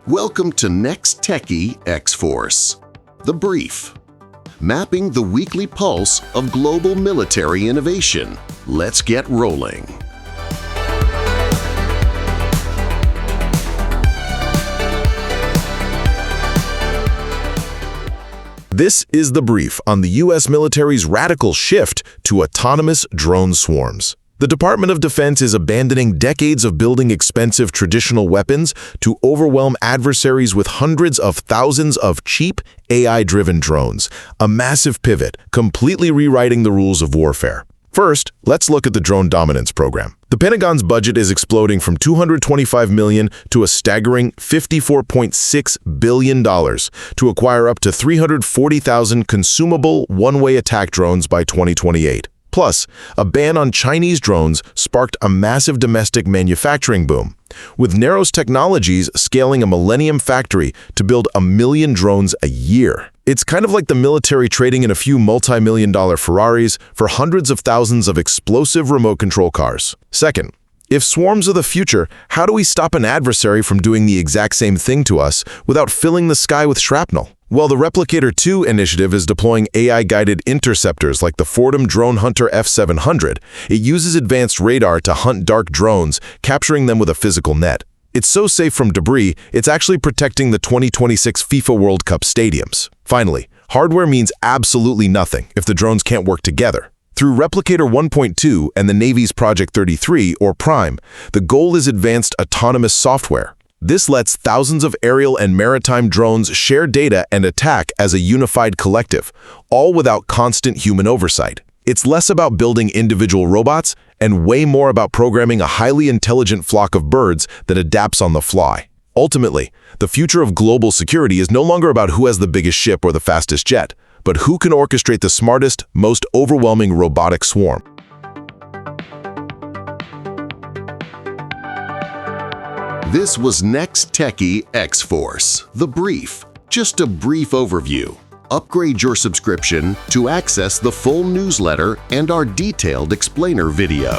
Welcome to NexTechie X-Force. The Brief. Mapping the weekly pulse of global military innovation. Let's get rolling. This is The Brief on the U.S. military's radical shift to autonomous drone swarms. The Department of Defense is abandoning decades of building expensive traditional weapons to overwhelm adversaries with hundreds of thousands of cheap, AI-driven drones. A massive pivot, completely rewriting the rules of warfare. First, let's look at the Drone Dominance Program. The Pentagon's budget is exploding from $225 million to a staggering $54.6 billion to acquire up to 340,000 consumable one-way attack drones by 2028. Plus, a ban on Chinese drones sparked a massive domestic manufacturing boom, with Narrows Technologies scaling a Millennium factory to build 1 million drones a year. It's kind of like the military trading in a few multi-million-dollar Ferraris for hundreds of thousands of explosive remote control cars. Second, if swarms are the future, how do we stop an adversary from doing the exact same thing to us without filling the sky with shrapnel? Well, the Replicator 2 initiative is deploying AI-guided interceptors like the Fordham DroneHunter F700. It uses advanced radar to hunt dark drones, capturing them with a physical net. It's so safe from debris, it's actually protecting the 2026 FIFA World Cup stadiums. Finally, hardware means absolutely nothing if the drones can't work together. Through Replicator 1.2 and the Navy's Project 33, or Prime, the goal is advanced autonomous software. This lets thousands of aerial and maritime drones share data and attack as a unified collective, all without constant human oversight. It's less about building individual robots and way more about programming a highly intelligent flock of birds that adapts on the fly. Ultimately, the future of global security is no longer about who has the biggest ship or the fastest jet, but who can orchestrate the smartest, most overwhelming robotic swarm. This was NexTechie X-Force, The Brief. Just a brief overview. Upgrade your subscription to access the full newsletter and our detailed explainer video.